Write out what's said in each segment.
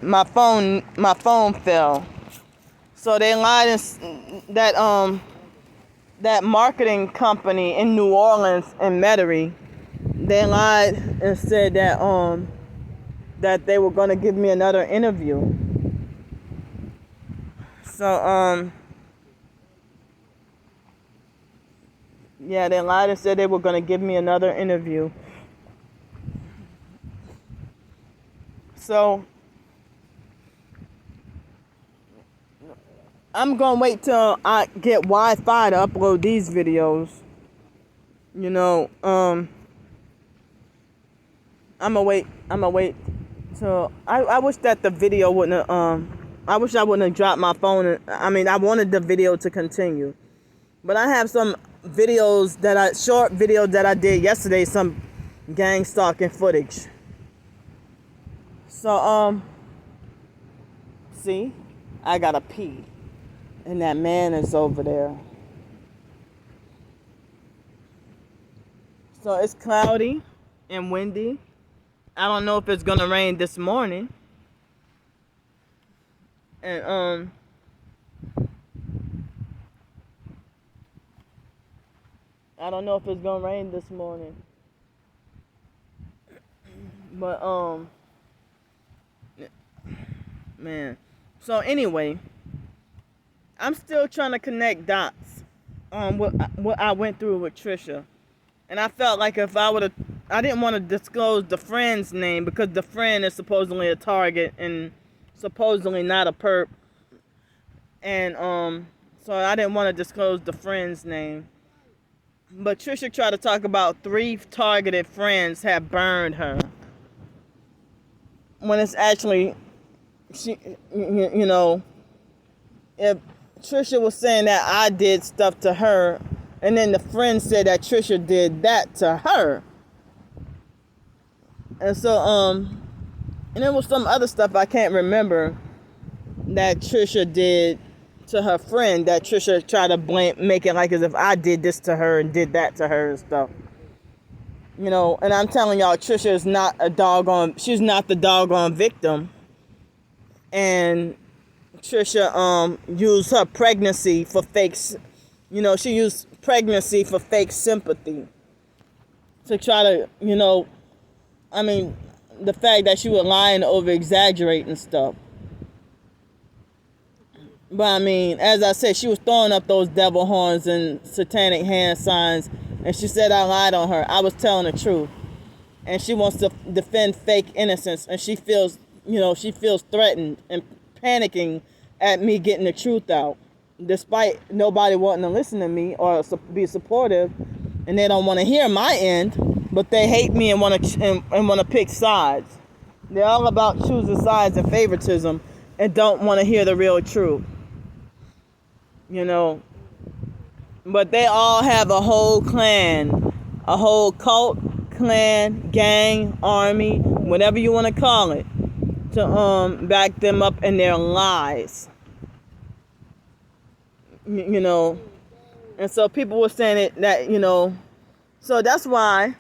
my phone fell. So they lied that marketing company in New Orleans and Metairie. They lied and said that they were gonna give me another interview. So yeah, they lied and said they were gonna give me another interview. So I'm gonna wait till I get Wi-Fi to upload these videos. You know, I'm gonna wait till I wish that the video wouldn't have, I wish I wouldn't have dropped my phone. I mean, I wanted the video to continue, but I have some videos short videos that I did yesterday, some gang stalking footage. So see, I gotta pee. And that man is over there. So it's cloudy and windy. I don't know if it's gonna rain this morning. And I don't know if it's gonna rain this morning. But man. So anyway, I'm still trying to connect dots on what I went through with Tricia. And I felt like if I didn't want to disclose the friend's name because the friend is supposedly a target and supposedly not a perp. And so I didn't want to disclose the friend's name. But Tricia tried to talk about 3 targeted friends have burned her. When it's actually, you know, if Tricia was saying that I did stuff to her, and then the friend said that Tricia did that to her. And so, and there was some other stuff I can't remember that Tricia did to her friend, that Tricia tried to make it like as if I did this to her and did that to her and stuff. You know, and I'm telling y'all, Tricia is not she's not the doggone victim. And Tricia used her pregnancy for fakes. You know, she used pregnancy for fake sympathy. To try to, you know, I mean, the fact that she was lying, over exaggerating and stuff. But I mean, as I said, she was throwing up those devil horns and satanic hand signs, and she said I lied on her. I was telling the truth. And she wants to defend fake innocence, and she feels threatened and panicking at me getting the truth out, despite nobody wanting to listen to me or be supportive, and they don't want to hear my end, but they hate me and want to pick sides. They're all about choosing sides and favoritism, and don't want to hear the real truth. You know, but they all have a whole clan, a whole cult, clan, gang, army, whatever you want to call it, to back them up in their lies. You know, and so people were saying that, you know, so that's why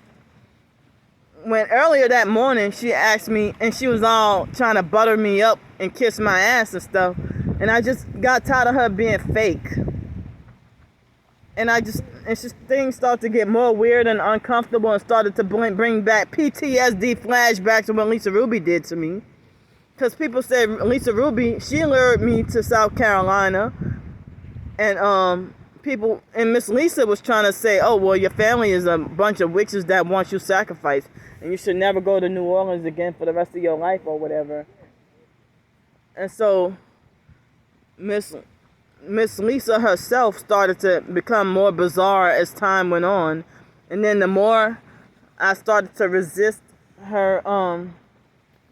when earlier that morning she asked me, and she was all trying to butter me up and kiss my ass and stuff, and I just got tired of her being fake. And things started to get more weird and uncomfortable, and started to bring back PTSD flashbacks of what Lisa Ruby did to me. Because people said Lisa Ruby, she lured me to South Carolina. And people, and Miss Lisa was trying to say, oh, well, your family is a bunch of witches that want you sacrificed, and you should never go to New Orleans again for the rest of your life or whatever. And so Miss Lisa herself started to become more bizarre as time went on. And then the more I started to resist her,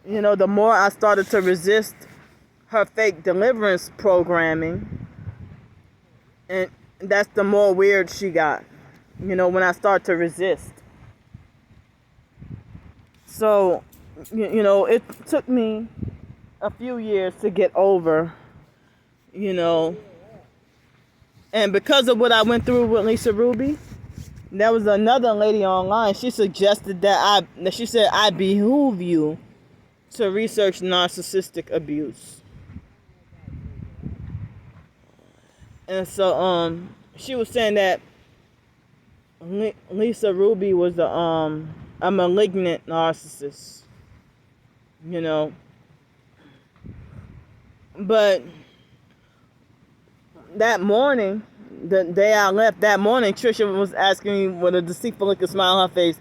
you know, the more I started to resist her fake deliverance programming. And that's the more weird she got, you know, when I start to resist. So, you know, it took me a few years to get over, you know. And because of what I went through with Lisa Ruby, there was another lady online. She suggested that she said, I behoove you to research narcissistic abuse. And so she was saying that Lisa Ruby was a malignant narcissist, you know. But that morning, the day I left, that morning, Tricia was asking me with a deceitful look and smile on her face,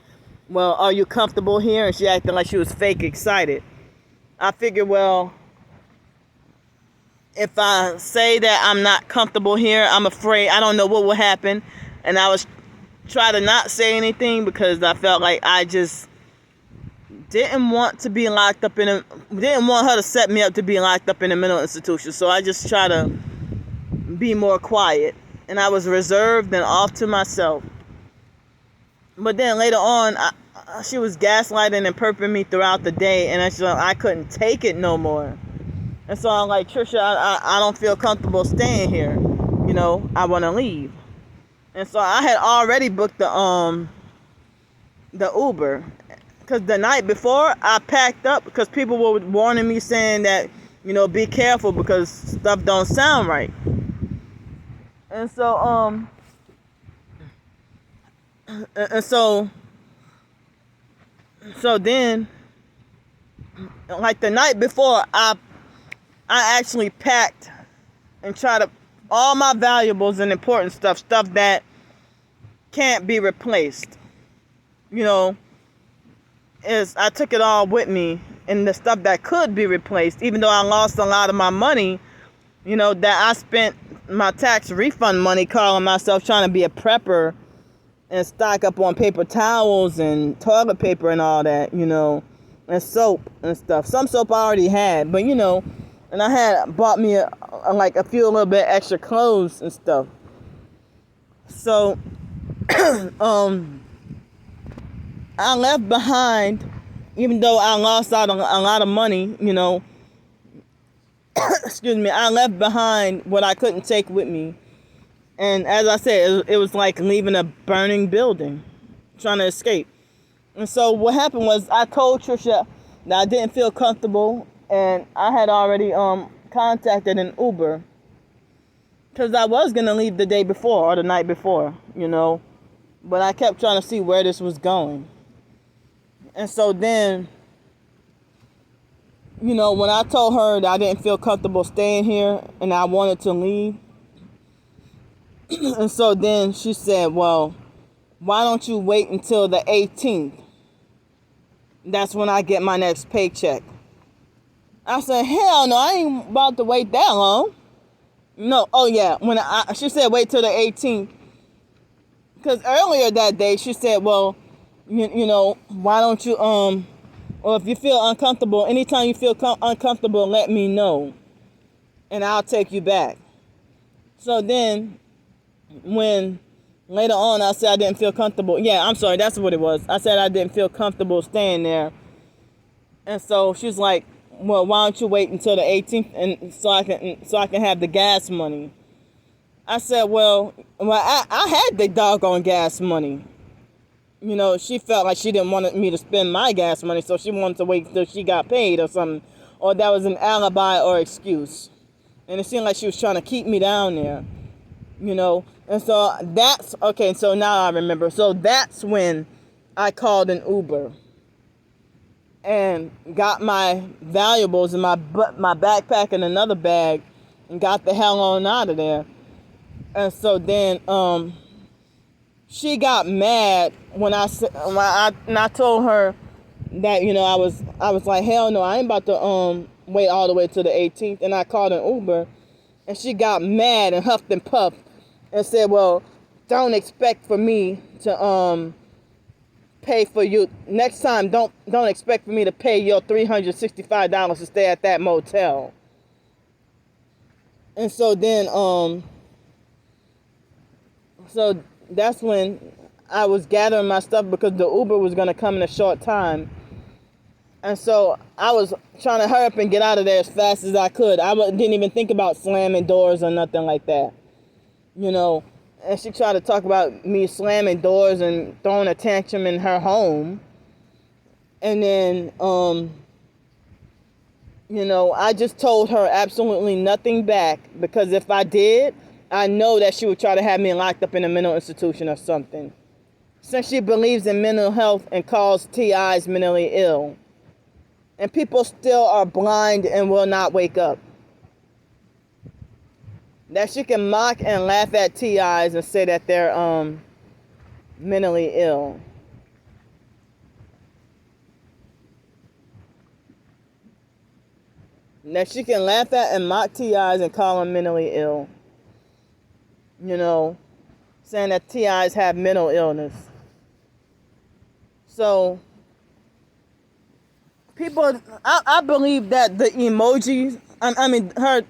well, are you comfortable here? And she acted like she was fake excited. I figured, well, if I say that I'm not comfortable here, I'm afraid, I don't know what will happen. And I was trying to not say anything because I felt like I just didn't want to be locked up didn't want her to set me up to be locked up in a mental institution. So I just try to be more quiet. And I was reserved and off to myself. But then later on, she was gaslighting and perping me throughout the day. And I couldn't take it no more. And so I'm like, Tricia, I don't feel comfortable staying here. You know, I want to leave. And so I had already booked the Uber. Because the night before, I packed up because people were warning me saying that, you know, be careful because stuff don't sound right. And so, so then, like the night before, I actually packed and tried to, all my valuables and important stuff that can't be replaced, you know, I took it all with me, and the stuff that could be replaced, even though I lost a lot of my money, you know, that I spent my tax refund money calling myself trying to be a prepper and stock up on paper towels and toilet paper and all that, you know, and soap and stuff. Some soap I already had, but, you know, and I had bought me a little bit extra clothes and stuff. So, I left behind, even though I lost out on a lot of money, you know, excuse me, I left behind what I couldn't take with me. And as I said, it was like leaving a burning building, trying to escape. And so what happened was I told Tricia that I didn't feel comfortable, and I had already contacted an Uber because I was going to leave the day before or the night before, you know, but I kept trying to see where this was going. And so then, you know, when I told her that I didn't feel comfortable staying here and I wanted to leave, and so then she said, well, why don't you wait until the 18th? That's when I get my next paycheck. I said, hell no, I ain't about to wait that long. No, oh yeah, she said wait till the 18th. Because earlier that day, she said, well, you know, why don't you, or if you feel uncomfortable, anytime you feel uncomfortable, let me know, and I'll take you back. So then, when later on I said I didn't feel comfortable, that's what it was. I said I didn't feel comfortable staying there. And so she's like, well, why don't you wait until the 18th, and so I can have the gas money. I said, well, I had the doggone gas money. You know, she felt like she didn't want me to spend my gas money, so she wanted to wait until she got paid or something. Or that was an alibi or excuse. And it seemed like she was trying to keep me down there, you know. And so so now I remember. So that's when I called an Uber and got my valuables in my backpack and another bag and got the hell on out of there. And so then, she got mad when I told her that, you know, I was like, hell no, I ain't about to wait all the way to the 18th. And I called an Uber, and she got mad and huffed and puffed and said, well, don't expect for me to pay for you next time. Don't expect for me to pay your $365 to stay at that motel. And so then so that's when I was gathering my stuff because the Uber was going to come in a short time. And so I was trying to hurry up and get out of there as fast as I could. I didn't even think about slamming doors or nothing like that, you know. And she tried to talk about me slamming doors and throwing a tantrum in her home. And then You know, I just told her absolutely nothing back, because if I did, I know that she would try to have me locked up in a mental institution or something. Since she believes in mental health and calls TIs mentally ill. And people still are blind and will not wake up. That she can mock and laugh at TIs and say that they're mentally ill. That she can laugh at and mock TIs and call them mentally ill. You know, saying that TIs have mental illness. So, people, I believe that the emojis, her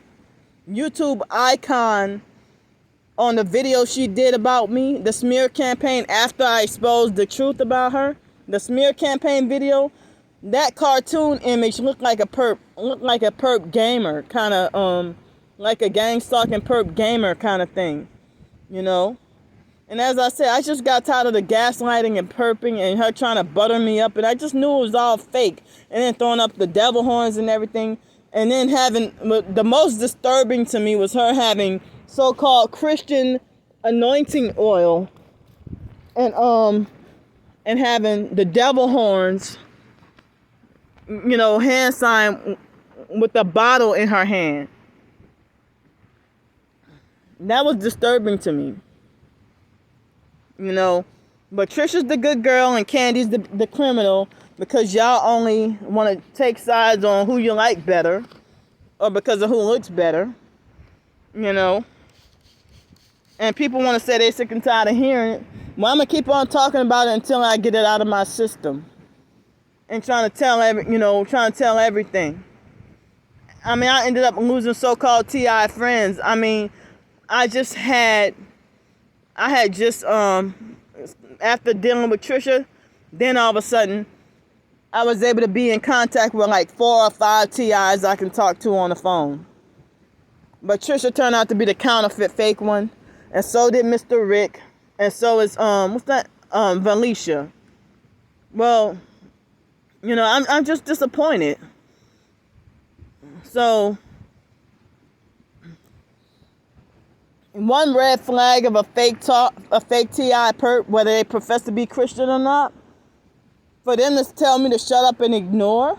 YouTube icon on the video she did about me, the smear campaign after I exposed the truth about her, the smear campaign video, that cartoon image looked like a perp gamer, kind of like a gang stalking perp gamer kind of thing, you know. And as I said, I just got tired of the gaslighting and perping and her trying to butter me up, and I just knew it was all fake. And then throwing up the devil horns and everything, and then having, the most disturbing to me was her having so-called Christian anointing oil, and having the devil horns, you know, hand sign with a bottle in her hand. That was disturbing to me. You know, but Tricia's the good girl and Candy's the criminal, because y'all only want to take sides on who you like better, or because of who looks better, you know. And people want to say they're sick and tired of hearing it. Well, I'm going to keep on talking about it until I get it out of my system. And trying to tell everything. I mean, I ended up losing so-called TI friends. I mean, I had just, after dealing with Tricia, then all of a sudden, I was able to be in contact with like 4 or 5 TIs I can talk to on the phone. But Tricia turned out to be the counterfeit fake one. And so did Mr. Rick. And so is, Valicia. Well, you know, I'm just disappointed. So, one red flag of a fake TI perp, whether they profess to be Christian or not, for them to tell me to shut up and ignore,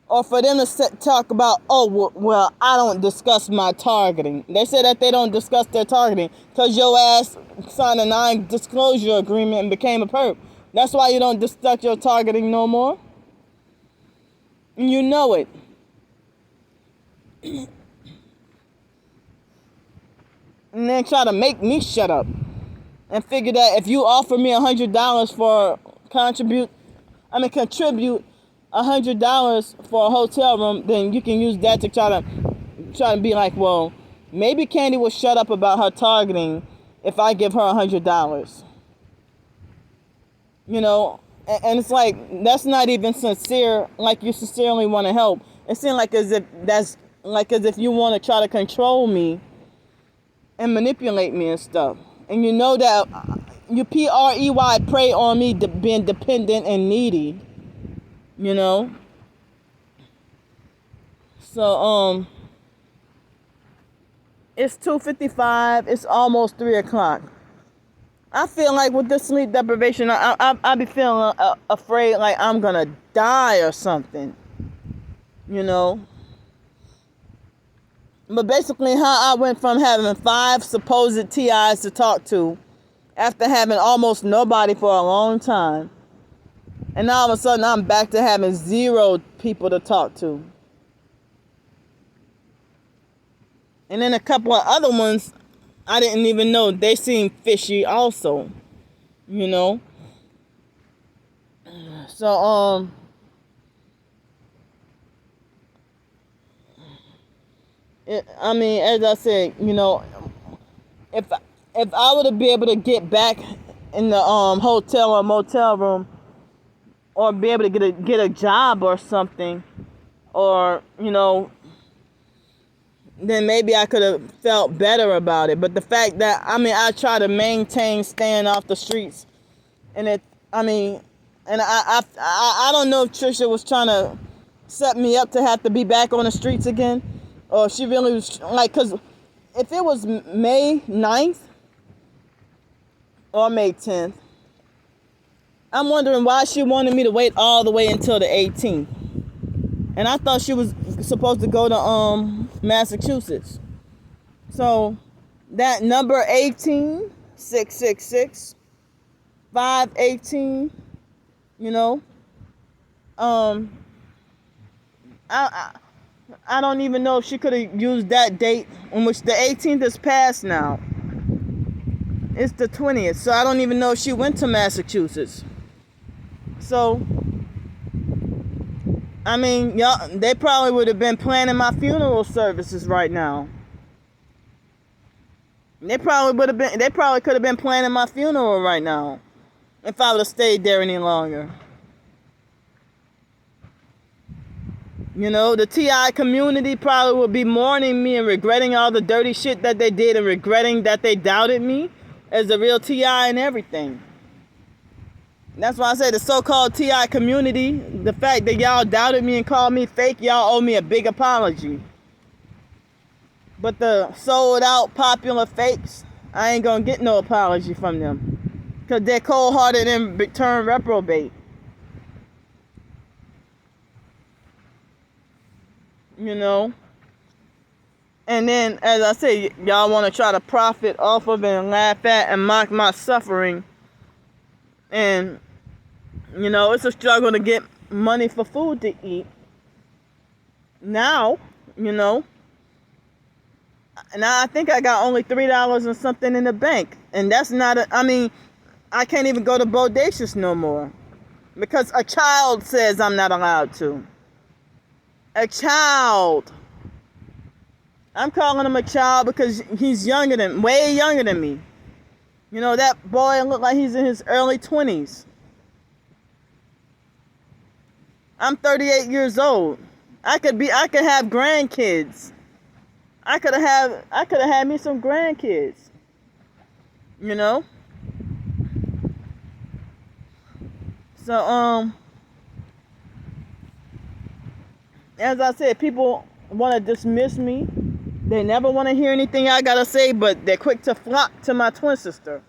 or for them to talk about, oh, well, I don't discuss my targeting. They say that they don't discuss their targeting because your ass signed a non-disclosure agreement and became a perp. That's why you don't discuss your targeting no more. You know it. And then try to make me shut up. And figure that if you offer me $100 for contribute $100 for a hotel room, then you can use that to try to be like, well, maybe Candy will shut up about her targeting if I give her $100. You know, and it's like, that's not even sincere, like you sincerely want to help. It seems like as if you want to try to control me and manipulate me and stuff. And you know that you prey on me being dependent and needy. You know? So, it's 2:55. It's almost 3 o'clock. I feel like with this sleep deprivation, I be feeling afraid like I'm going to die or something. You know? But basically how I went from having 5 supposed TIs to talk to after having almost nobody for a long time. And all of a sudden I'm back to having 0 people to talk to. And then a couple of other ones I didn't even know. They seemed fishy also. You know? So, as I said, you know, if I were to be able to get back in the hotel or motel room, or be able to get a job or something, or, you know, then maybe I could have felt better about it. But the fact that, I try to maintain staying off the streets, and I don't know if Tricia was trying to set me up to have to be back on the streets again. Or she really was like, because if it was May 9th or May 10th, I'm wondering why she wanted me to wait all the way until the 18th. And I thought she was supposed to go to Massachusetts. So that number 18-666-518, you know, I don't even know if she could have used that date, in which the 18th is past now. It's the 20th, so I don't even know if she went to Massachusetts. So, I mean, y'all, they probably would have been planning my funeral services right now. They probably could have been planning my funeral right now if I would have stayed there any longer. You know, the TI community probably would be mourning me and regretting all the dirty shit that they did and regretting that they doubted me as a real TI and everything. That's why I say the so-called TI community, the fact that y'all doubted me and called me fake, y'all owe me a big apology. But the sold out popular fakes, I ain't gonna get no apology from them. Because they're cold-hearted and return reprobate. You know, and then, as I say, y'all want to try to profit off of and laugh at and mock my suffering. And, you know, it's a struggle to get money for food to eat. Now, you know, now I think I got only $3 and something in the bank. And that's not, I can't even go to Bodacious no more. Because a child says I'm not allowed to. A child. I'm calling him a child because he's way younger than me. You know, that boy looked like he's in his early 20s. I'm 38 years old. I could have grandkids. I could have had me some grandkids. You know? So, as I said, people want to dismiss me. They never want to hear anything I got to say, but they're quick to flock to my twin sister.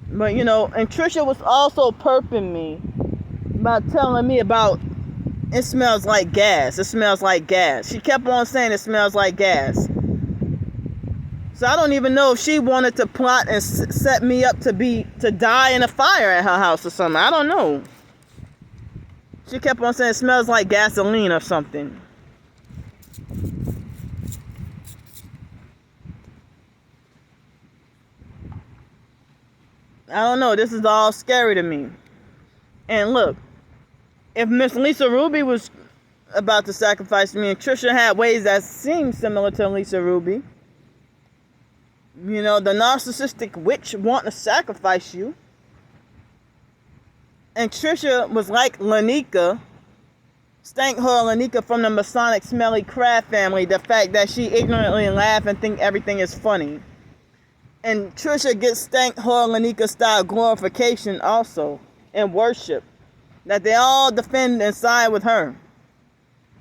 But, you know, and Tricia was also perping me by telling me about, it smells like gas. It smells like gas. She kept on saying it smells like gas. So I don't even know if she wanted to plot and set me up to die in a fire at her house or something. I don't know. She kept on saying it smells like gasoline or something. I don't know. This is all scary to me. And look, if Miss Lisa Ruby was about to sacrifice me and Tricia had ways that seemed similar to Lisa Ruby, you know, the narcissistic witch wanting to sacrifice you. And Tricia was like Lanika, stank whore Lanika from the Masonic Smelly Crab family, the fact that she ignorantly laugh and think everything is funny. And Tricia gets stank whore Lanika style glorification also, and worship, that they all defend and side with her.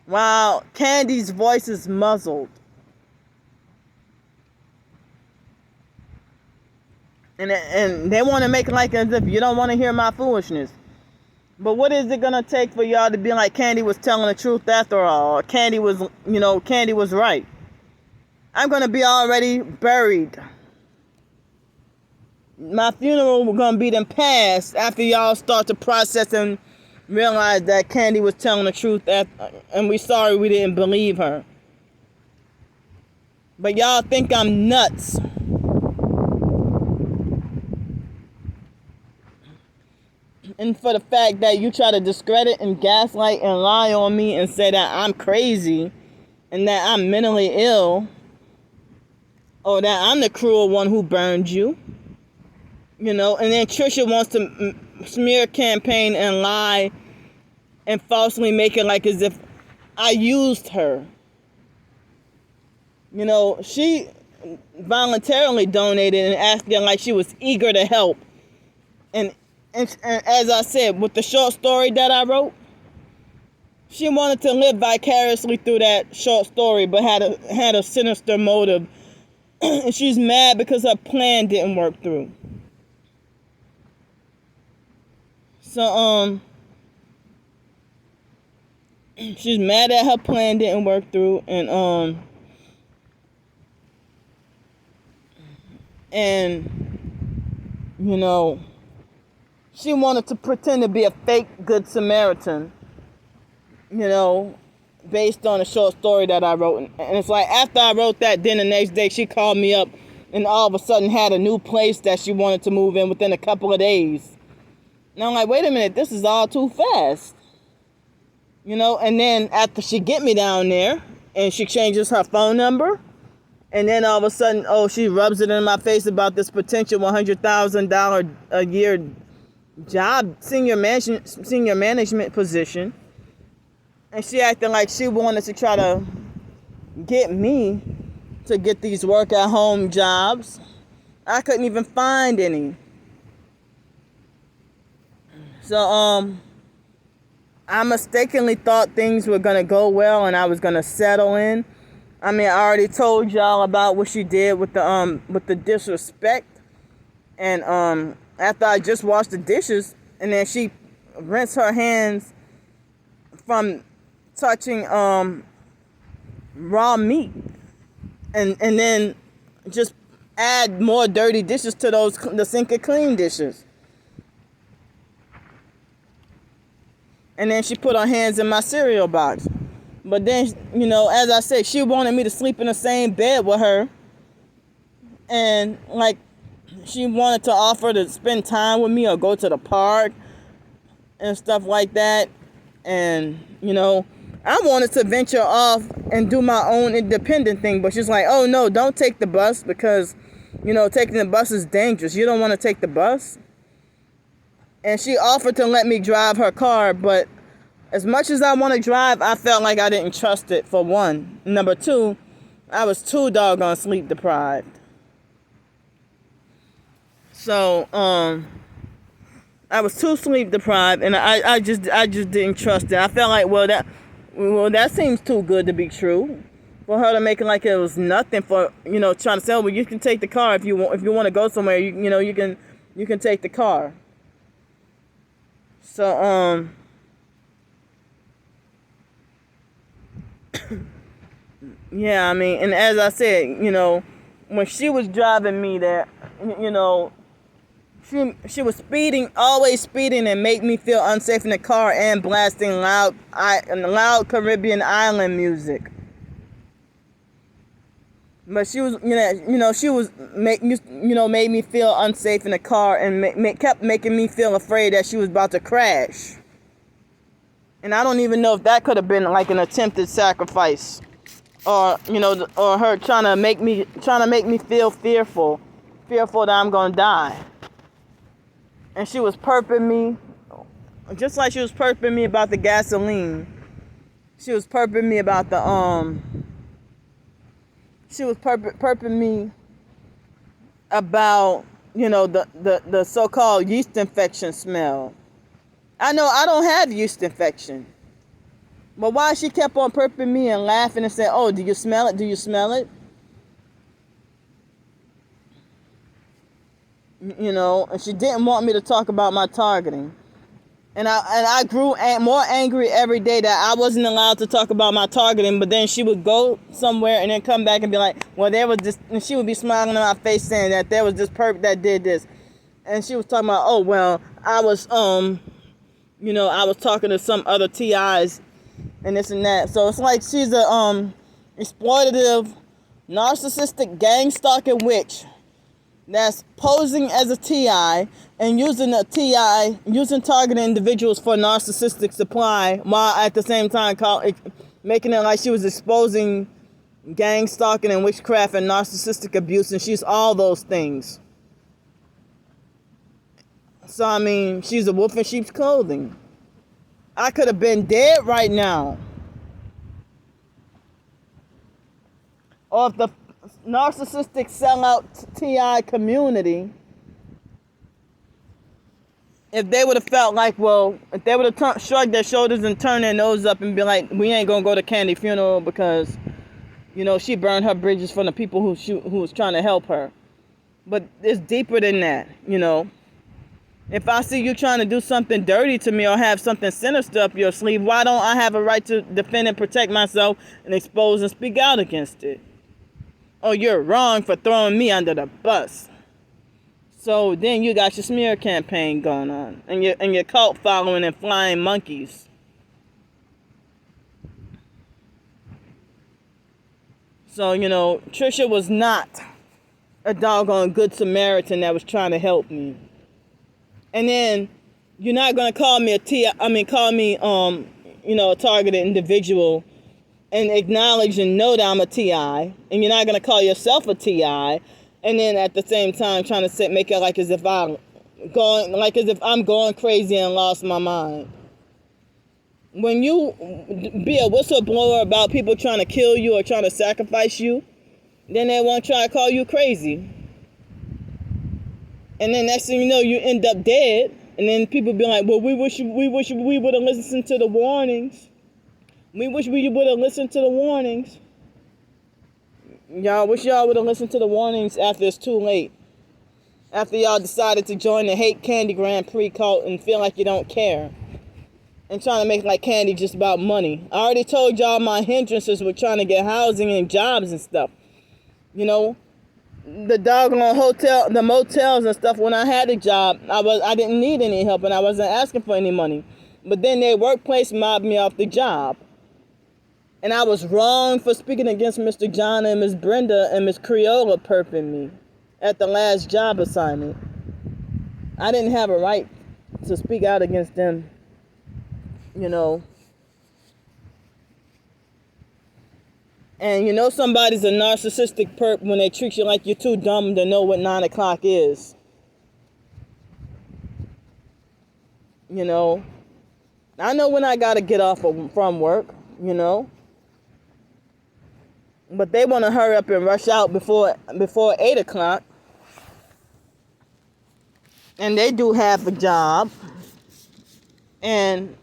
While Candy's voice is muzzled. And they want to make it like as if you don't want to hear my foolishness. But what is it going to take for y'all to be like Candy was telling the truth after all? Or Candy was right. I'm going to be already buried. My funeral was going to be them past after y'all start to process and realize that Candy was telling the truth and we sorry we didn't believe her. But y'all think I'm nuts. And for the fact that you try to discredit and gaslight and lie on me and say that I'm crazy and that I'm mentally ill or that I'm the cruel one who burned you, you know, and then Tricia wants to smear campaign and lie and falsely make it like as if I used her. You know, she voluntarily donated and acted like she was eager to help. And and as I said, with the short story that I wrote, she wanted to live vicariously through that short story, but had a sinister motive. And she's mad because her plan didn't work through. So, she's mad that her plan didn't work through, and you know, she wanted to pretend to be a fake Good Samaritan, you know, based on a short story that I wrote. And it's like, after I wrote that, then the next day she called me up and all of a sudden had a new place that she wanted to move in within a couple of days. And I'm like, wait a minute, this is all too fast. You know, and then after she get me down there and she changes her phone number, and then all of a sudden, she rubs it in my face about this potential $100,000 a year job, senior management position. And she acted like she wanted to try to get me to get these work at home jobs. I couldn't even find any. So, I mistakenly thought things were going to go well and I was going to settle in. I mean, I already told y'all about what she did with the disrespect. And after I just washed the dishes, and then she rinsed her hands from touching raw meat, and then just add more dirty dishes to the sink of clean dishes. And then she put her hands in my cereal box. But then, you know, as I said, she wanted me to sleep in the same bed with her. And, like, she wanted to offer to spend time with me or go to the park and stuff like that. And, you know, I wanted to venture off and do my own independent thing. But she's like, oh, no, don't take the bus because, you know, taking the bus is dangerous. You don't want to take the bus. And she offered to let me drive her car, but as much as I want to drive, I felt like I didn't trust it, for one. Number two, I was too doggone sleep deprived. So, I was too sleep deprived, and I just didn't trust it. I felt like, well, that seems too good to be true. For her to make it like it was nothing, for, you know, trying to say, well, you can take the car if you want to go somewhere, you can take the car. So, yeah, I mean, and as I said, you know, when she was driving me there, you know, she was always speeding and make me feel unsafe in the car and blasting loud Caribbean island music. But she was, made me feel unsafe in the car and kept making me feel afraid that she was about to crash. And I don't even know if that could have been like an attempted sacrifice, or or her trying to make me feel fearful that I'm gonna die. And she was perping me, just like she was perping me about the gasoline. She was perping me about the She was perping me about, the so-called yeast infection smell. I know I don't have yeast infection. But why she kept on perping me and laughing and saying, oh, do you smell it? Do you smell it? And she didn't want me to talk about my targeting. And I grew more angry every day that I wasn't allowed to talk about my targeting. But then she would go somewhere and then come back and be like, well, there was this, and she would be smiling in my face saying that there was this perp that did this. And she was talking about, oh, well, I was talking to some other TIs and this and that. So it's like she's a exploitative, narcissistic, gang-stalking witch that's posing as a TI and using targeted individuals for narcissistic supply, while at the same time making it like she was exposing gang stalking and witchcraft and narcissistic abuse, and she's all those things. So, I mean, she's a wolf in sheep's clothing. I could have been dead right now. Or if the narcissistic sellout TI community, if they would have felt like, well, if they would have shrugged their shoulders and turned their nose up and be like, we ain't gonna go to Candy's funeral because, she burned her bridges from the people who was trying to help her. But it's deeper than that, If I see you trying to do something dirty to me or have something sinister up your sleeve, why don't I have a right to defend and protect myself and expose and speak out against it? Oh, you're wrong for throwing me under the bus. So then you got your smear campaign going on and your cult following and flying monkeys. So, Tricia was not a doggone good Samaritan that was trying to help me. And then you're not going to call me a targeted individual and acknowledge and know that I'm a TI. And you're not going to call yourself a TI. And then at the same time trying to make it like as if I'm going crazy and lost my mind. When you be a whistleblower about people trying to kill you or trying to sacrifice you, then they won't try to call you crazy. And then next thing you know, you end up dead. And then people be like, well, we wish we would have listened to the warnings. We wish we would have listened to the warnings. Y'all wish y'all would have listened to the warnings after it's too late. After y'all decided to join the hate Candy Grandpre cult and feel like you don't care. And trying to make like Candy just about money. I already told y'all my hindrances were trying to get housing and jobs and stuff. The doggone the motels and stuff, when I had a job, I didn't need any help and I wasn't asking for any money. But then their workplace mobbed me off the job. And I was wrong for speaking against Mr. John and Miss Brenda and Miss Creola perping me at the last job assignment. I didn't have a right to speak out against them, And somebody's a narcissistic perp when they treat you like you're too dumb to know what 9 o'clock is. I know when I gotta get off from work, But they want to hurry up and rush out before 8 o'clock. And they do have a job. And,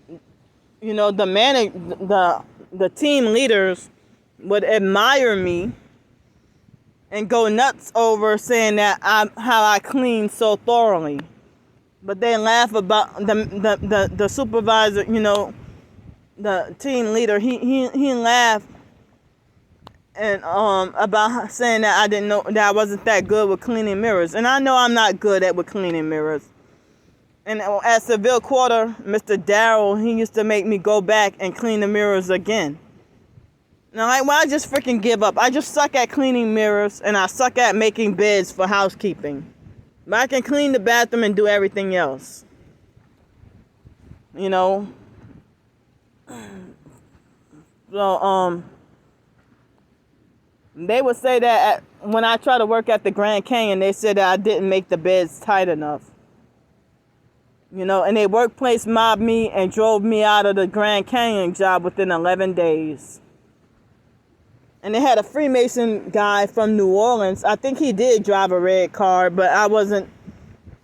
the team leaders would admire me and go nuts over saying that how I clean so thoroughly. But they laugh about the supervisor, the team leader, he laughed and about saying that I didn't know that I wasn't that good with cleaning mirrors. And I know I'm not good with cleaning mirrors. And at Seville Quarter, Mr. Darrell, he used to make me go back and clean the mirrors again. Now, why just freaking give up? I just suck at cleaning mirrors and I suck at making beds for housekeeping. But I can clean the bathroom and do everything else. So, they would say that when I try to work at the Grand Canyon, they said that I didn't make the beds tight enough. And their workplace mobbed me and drove me out of the Grand Canyon job within 11 days. And they had a Freemason guy from New Orleans. I think he did drive a red car, but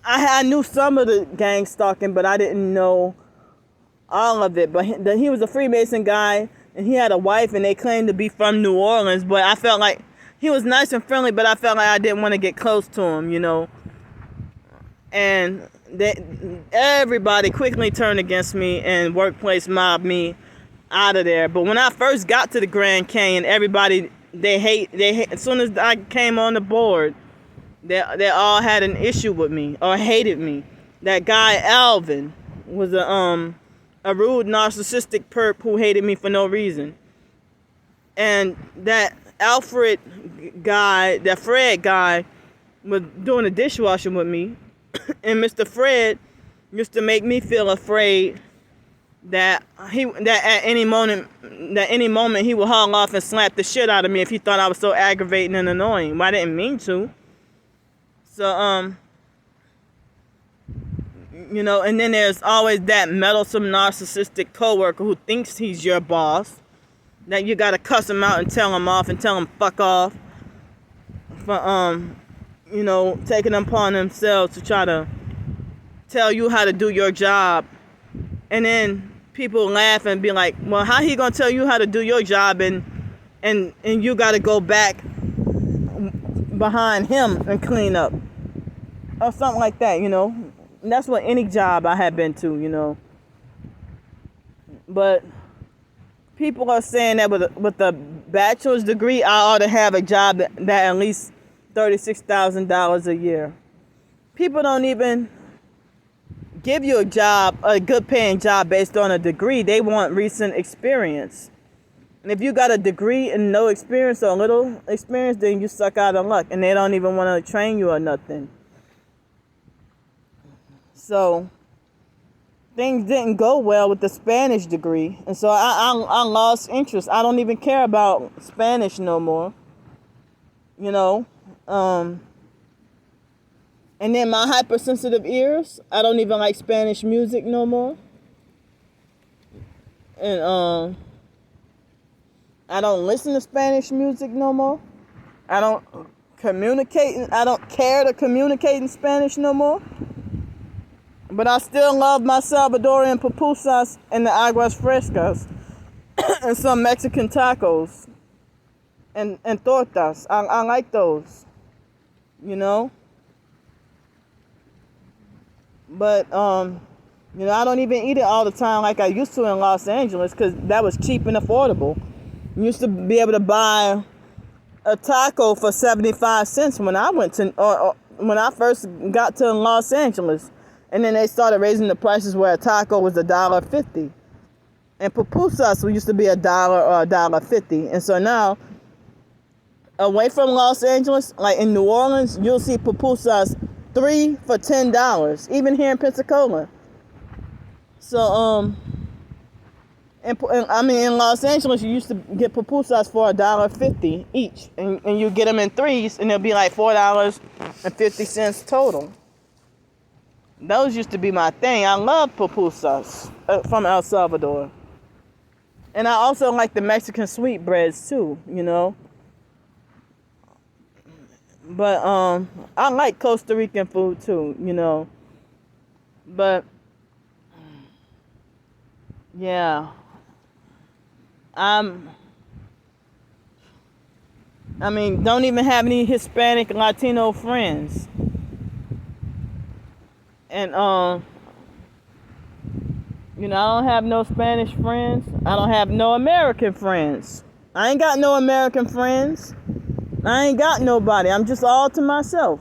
I knew some of the gang stalking, but I didn't know all of it. But he was a Freemason guy, and he had a wife, and they claimed to be from New Orleans. But I felt like he was nice and friendly, but I felt like I didn't want to get close to him, And everybody quickly turned against me, and workplace mobbed me out of there. But when I first got to the Grand Canyon, everybody, they hate. As soon as I came on the board, they all had an issue with me or hated me. That guy Alvin was a rude narcissistic perp who hated me for no reason. And that Fred guy was doing the dishwashing with me. And Mr. Fred used to make me feel afraid that at any moment he would haul off and slap the shit out of me if he thought I was so aggravating and annoying. Well, I didn't mean to. So and then there's always that meddlesome narcissistic coworker who thinks he's your boss, that you gotta cuss him out and tell him off and tell him fuck off for taking it upon themselves to try to tell you how to do your job, and then people laugh and be like, well, how he gonna tell you how to do your job and you gotta go back behind him and clean up or something like that, you know. And that's what any job I have been to, you know. But people are saying that with a bachelor's degree, I ought to have a job that at least $36,000 a year. People don't even give you a job, a good paying job based on a degree. They want recent experience. And if you got a degree and no experience or little experience, then you suck out of luck. And they don't even want to train you or nothing. So things didn't go well with the Spanish degree. And so I lost interest. I don't even care about Spanish no more. You know. And then my hypersensitive ears, I don't even like Spanish music no more. And I don't listen to Spanish music no more. I don't care to communicate in Spanish no more. But I still love my Salvadorian pupusas and the aguas frescas and some Mexican tacos and tortas. I like those, you know. But, you know, I don't even eat it all the time like I used to in Los Angeles because that was cheap and affordable. You used to be able to buy a taco for 75 cents when I went to, or when I first got to Los Angeles. And then they started raising the prices where a taco was $1.50. And pupusas used to be $1 or $1.50. And so now, away from Los Angeles, like in New Orleans, you'll see pupusas 3 for $10, even here in Pensacola. So, in Los Angeles, you used to get pupusas for $1.50 each, and you get them in threes, and it'll be like $4.50 total. Those used to be my thing. I love pupusas from El Salvador, and I also like the Mexican sweetbreads too, you know. But I like Costa Rican food too, you know. But yeah, don't even have any Hispanic Latino friends. And you know, I don't have no Spanish friends. I don't have no American friends. I ain't got no American friends. I ain't got nobody. I'm just all to myself.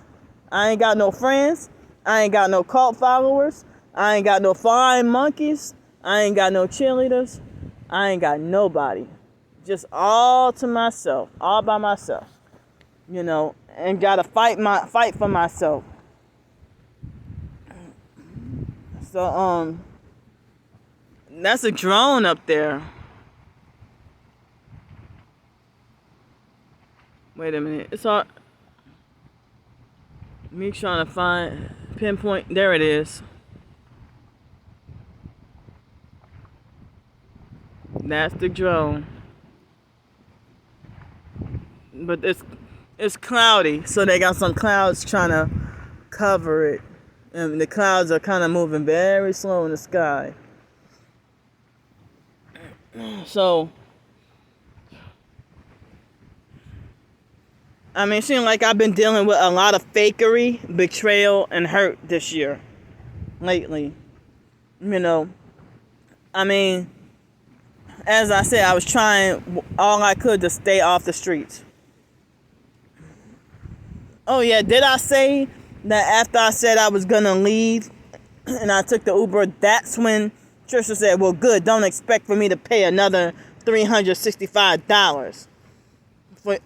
I ain't got no friends. I ain't got no cult followers. I ain't got no flying monkeys. I ain't got no cheerleaders. I ain't got nobody. Just all to myself. All by myself. You know, and gotta fight for myself. So, that's a drone up there. Wait a minute. It's hard. Me trying to pinpoint. There it is. That's the drone. But it's cloudy, so they got some clouds trying to cover it. And the clouds are kind of moving very slow in the sky. So, it seems like I've been dealing with a lot of fakery, betrayal, and hurt this year. Lately. You know. As I said, I was trying all I could to stay off the streets. Oh yeah, did I say that after I said I was gonna leave and I took the Uber, that's when Tricia said, well good, don't expect for me to pay another $365 for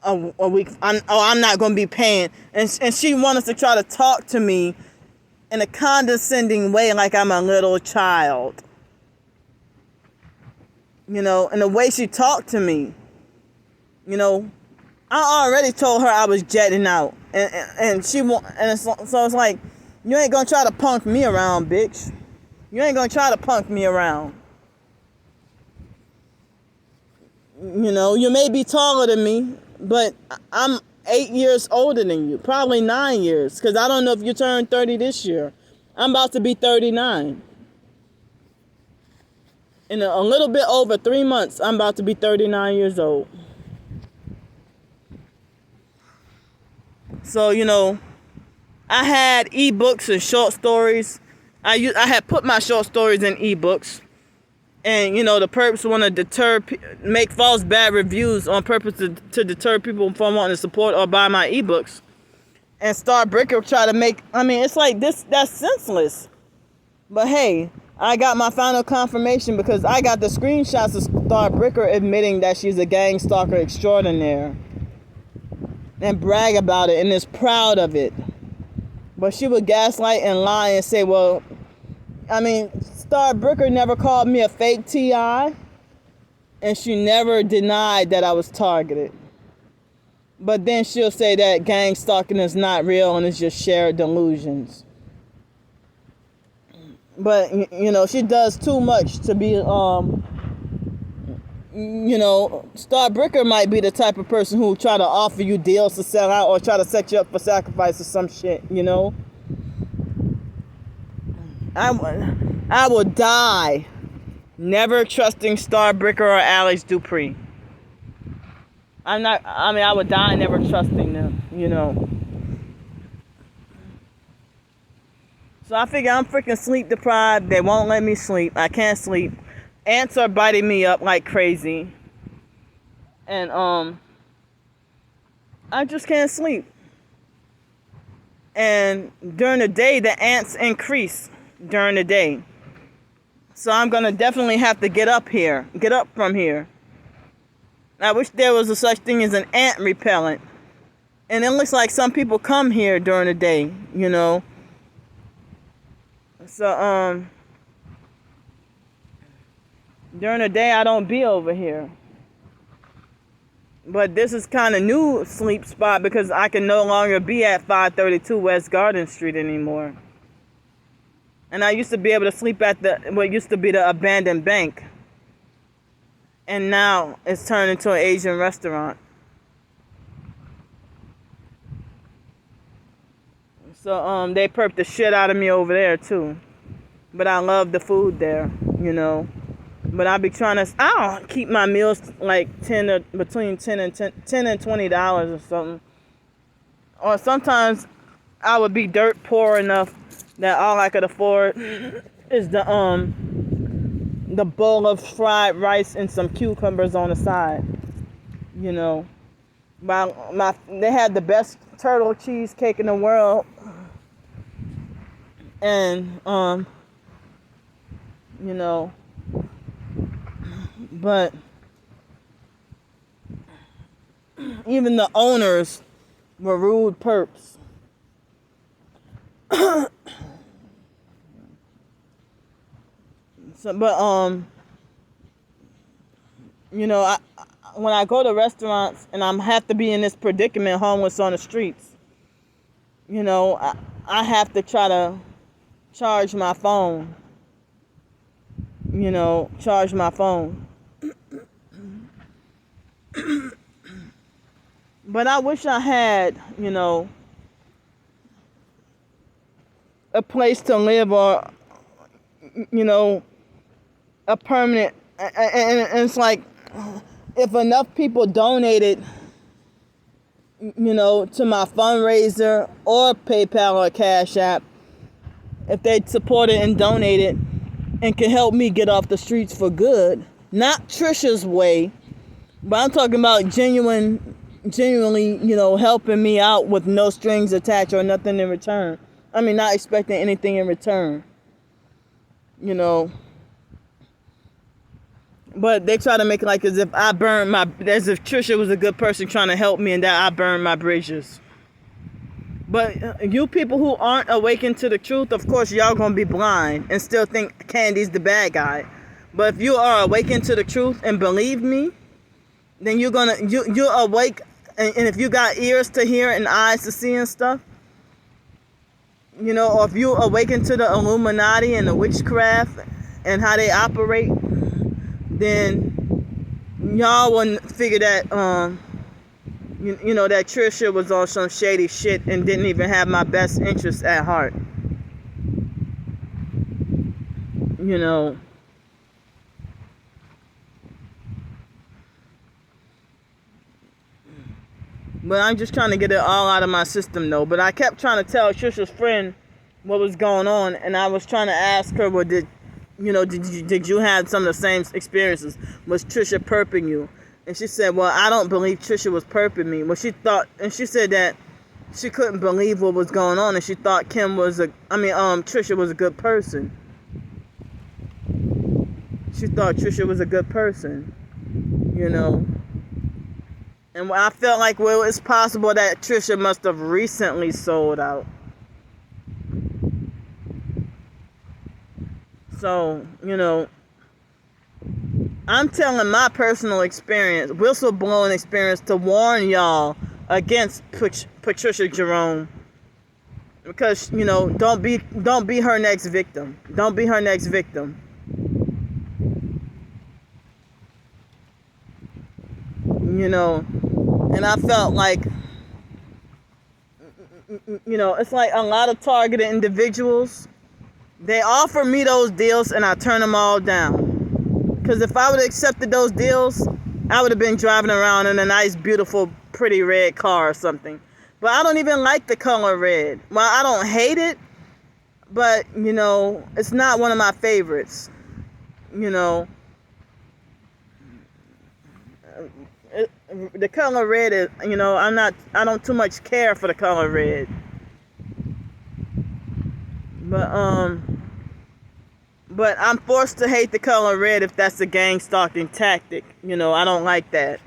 a week. I'm not gonna be paying. And she wanted to try to talk to me in a condescending way like I'm a little child. You know, and the way she talked to me, you know, I already told her I was jetting out, and so it's like, you ain't gonna try to punk me around, bitch. You ain't gonna try to punk me around. You know, you may be taller than me, but I'm 8 years older than you, probably 9 years, because I don't know if you turned 30 this year. I'm about to be 39. In a little bit over 3 months, I'm about to be 39 years old. So, I had ebooks and short stories. I had put my short stories in ebooks. And, the perps want to make false bad reviews on purpose to deter people from wanting to support or buy my ebooks. And Starbricker try to make, it's like this, that's senseless. But hey, I got my final confirmation because I got the screenshots of Starbricker admitting that she's a gang stalker extraordinaire. And brag about it and is proud of it. But she would gaslight and lie and say, well, Starbricker never called me a fake TI. And she never denied that I was targeted. But then she'll say that gang stalking is not real and it's just shared delusions. But, she does too much to be, Starbricker might be the type of person who try to offer you deals to sell out or try to set you up for sacrifice or some shit, I will die never trusting Starbricker or Alex Dupree. I would die never trusting them, So I figure I'm freaking sleep deprived. They won't let me sleep. I can't sleep. Ants are biting me up like crazy. And I just can't sleep. And during the day, the ants increase during the day. So I'm going to definitely have to get up from here. I wish there was a such thing as an ant repellent. And it looks like some people come here during the day, So, during the day, I don't be over here. But this is kind of new sleep spot because I can no longer be at 532 West Garden Street anymore. And I used to be able to sleep at what used to be the abandoned bank. And now it's turned into an Asian restaurant. So they perped the shit out of me over there too. But I love the food there, But I be trying to, I don't keep my meals like between $10 and $20 or something. Or sometimes I would be dirt poor enough that all I could afford is the bowl of fried rice and some cucumbers on the side. They had the best turtle cheesecake in the world. And but even the owners were rude perps. When I go to restaurants and I have to be in this predicament, homeless on the streets, I have to try to charge my phone. Charge my phone. But I wish I had, a place to live or, a permanent, and it's like, if enough people donated, to my fundraiser or PayPal or Cash App, if they supported and donated and can help me get off the streets for good, not Tricia's way, but I'm talking about genuinely, helping me out with no strings attached or nothing in return. Not expecting anything in return, But they try to make it like as if Tricia was a good person trying to help me and that I burned my bridges. But you people who aren't awakened to the truth, of course, y'all gonna be blind and still think Candy's the bad guy. But if you are awakened to the truth and believe me, then you're awake, and if you got ears to hear and eyes to see and stuff, or if you awaken to the Illuminati and the witchcraft and how they operate, then y'all wouldn't figure that that Tricia was on some shady shit and didn't even have my best interests at heart. you know, but I'm just trying to get it all out of my system, though. But I kept trying to tell Tricia's friend what was going on, and I was trying to ask her, well, did you have some of the same experiences? Was Tricia perping you? And she said, well, I don't believe Tricia was perping me. Well, she said that she couldn't believe what was going on, and she thought Tricia was a good person. She thought Tricia was a good person, you know. And I felt like, well, it's possible that Tricia must have recently sold out. So, you know, I'm telling my personal experience, whistleblowing experience, to warn y'all against Tricia Jerome. Because, you know, don't be her next victim. Don't be her next victim. You know, and I felt like, you know, it's like a lot of targeted individuals, they offer me those deals and I turn them all down. Because if I would have accepted those deals, I would have been driving around in a nice, beautiful, pretty red car or something. But I don't even like the color red. Well, I don't hate it, but, you know, it's not one of my favorites. You know, the color red is, you know, I don't too much care for the color red. But I'm forced to hate the color red if that's a gang stalking tactic. You know, I don't like that.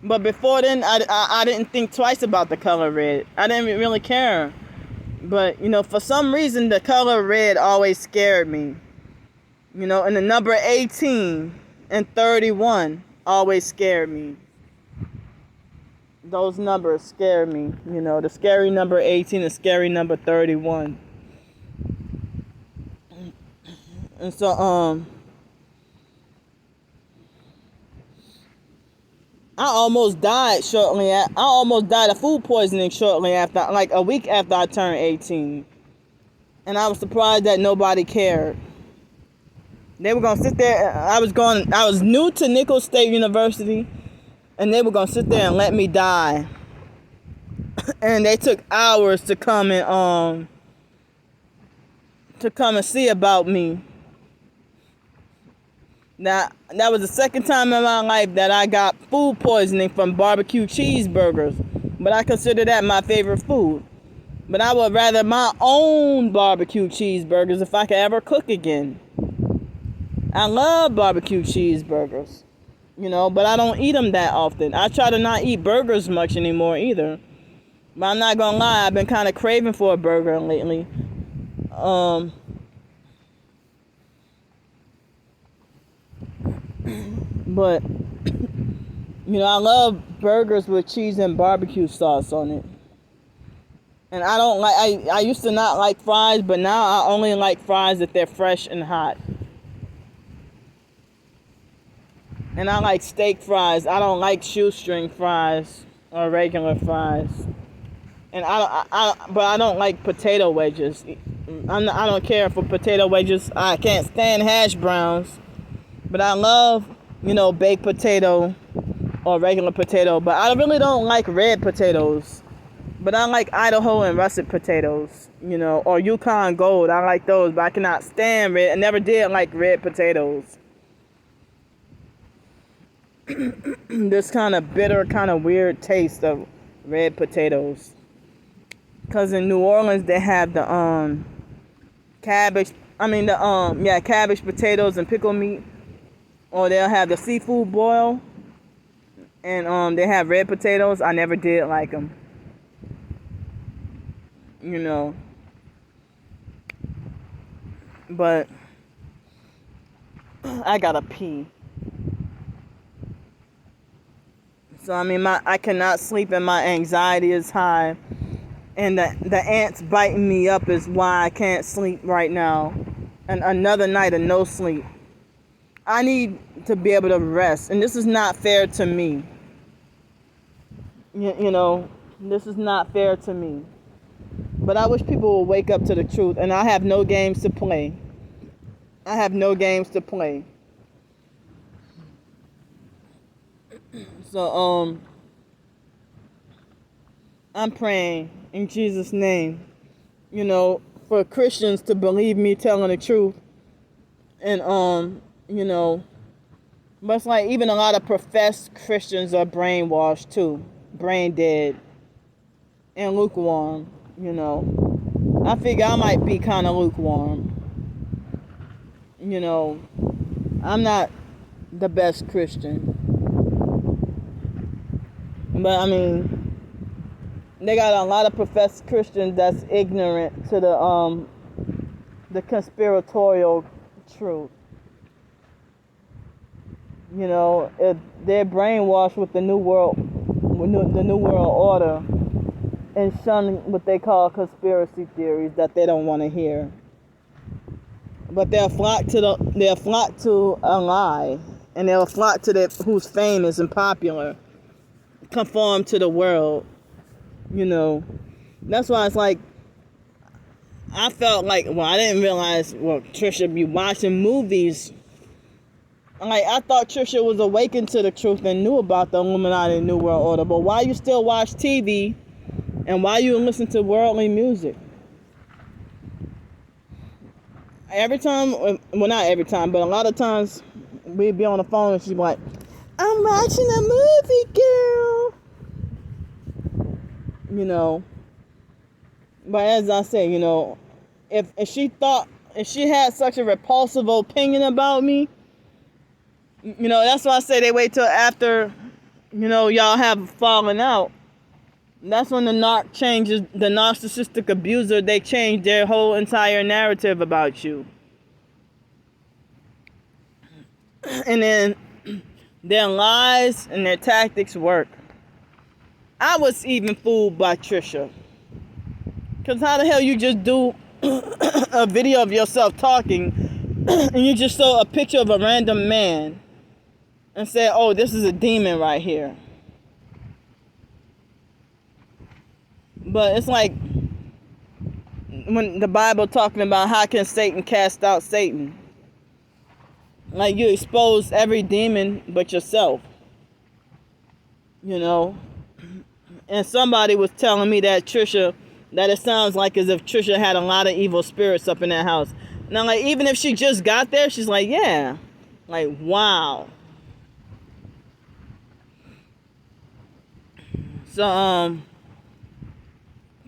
But before then, I didn't think twice about the color red. I didn't really care. But, you know, for some reason, the color red always scared me. You know, and the number 18 and 31 always scared me. Those numbers scare me. You know, the scary number 18 and scary number 31. And so, I almost died of food poisoning shortly after, like a week after I turned 18. And I was surprised that nobody cared. They were going to sit there. I was new to Nichols State University, and they were going to sit there and let me die. And they took hours to come and see about me. Now, that was the second time in my life that I got food poisoning from barbecue cheeseburgers. But I consider that my favorite food. But I would rather my own barbecue cheeseburgers if I could ever cook again. I love barbecue cheeseburgers, you know, but I don't eat them that often. I try to not eat burgers much anymore either. But I'm not going to lie, I've been kind of craving for a burger lately. But, you know, I love burgers with cheese and barbecue sauce on it. And I used to not like fries, but now I only like fries if they're fresh and hot. And I like steak fries. I don't like shoestring fries or regular fries. And but I don't like potato wedges. I don't care for potato wedges. I can't stand hash browns. But I love, you know, baked potato or regular potato. But I really don't like red potatoes. But I like Idaho and russet potatoes, you know, or Yukon Gold. I like those, but I cannot stand red. I never did like red potatoes. This kind of bitter, kind of weird taste of red potatoes. Because in New Orleans, they have the cabbage potatoes and pickle meat. Or they'll have the seafood boil. And they have red potatoes. I never did like them. You know. But I gotta pee. So, I mean, I cannot sleep and my anxiety is high. And the ants biting me up is why I can't sleep right now. And another night of no sleep. I need to be able to rest. And this is not fair to me. You know, this is not fair to me. But I wish people would wake up to the truth. And I have no games to play. I have no games to play. So, I'm praying in Jesus' name, for Christians to believe me telling the truth. And, but it's like even a lot of professed Christians are brainwashed too, brain dead, and lukewarm, I figure I might be kind of lukewarm. I'm not the best Christian. But I mean, they got a lot of professed Christians that's ignorant to the conspiratorial truth. If they're brainwashed with the new world order, and shun what they call conspiracy theories that they don't want to hear. But they'll flock to a lie, and they'll flock to who's famous and popular, conform to the world. That's why it's like I felt like, I didn't realize, Tricia be watching movies. Like, I thought Tricia was awakened to the truth and knew about the Illuminati New World Order. But why you still watch TV and why you listen to worldly music? Every time, well, not every time, but a lot of times we'd be on the phone and she'd be like, I'm watching a movie, girl. But as I say, if she had such a repulsive opinion about me, that's why I say they wait till after, y'all have fallen out. That's when the narc changes, the narcissistic abuser, they change their whole entire narrative about you. And then their lies and their tactics work. I was even fooled by Tricia. Because how the hell you just do a video of yourself talking and you just show a picture of a random man and say, oh, this is a demon right here. But it's like when the Bible talking about how can Satan cast out Satan. Like you expose every demon but yourself. And somebody was telling me that it sounds like as if Tricia had a lot of evil spirits up in that house. Now, like, even if she just got there, she's like, yeah. Like, wow. So,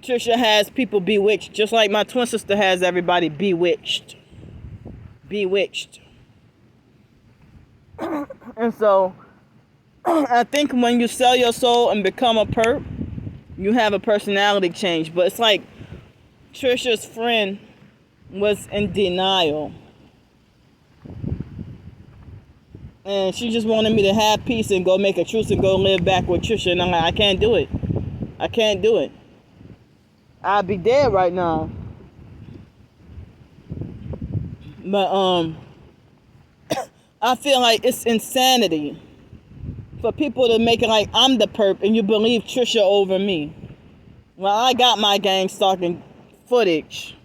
Tricia has people bewitched, just like my twin sister has everybody bewitched. Bewitched. And so, I think when you sell your soul and become a perp, you have a personality change. But it's like Tricia's friend was in denial. And she just wanted me to have peace and go make a truce and go live back with Tricia. And I'm like, I can't do it. I can't do it. I'd be dead right now. But I feel like it's insanity for people to make it like I'm the perp and you believe Tricia over me. Well, I got my gang stalking footage.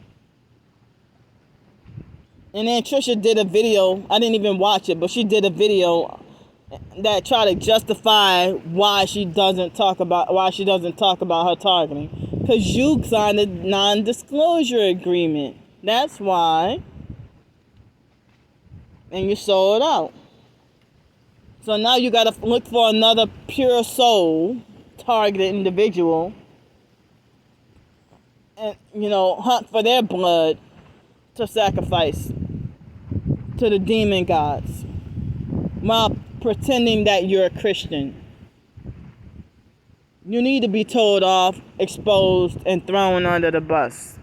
And then Tricia did a video. I didn't even watch it, but she did a video that tried to justify why she doesn't talk about her targeting. Because you signed a non-disclosure agreement. That's why. And you sold out. So now you got to look for another pure soul targeted individual and, hunt for their blood to sacrifice to the demon gods while pretending that you're a Christian. You need to be told off, exposed, and thrown under the bus.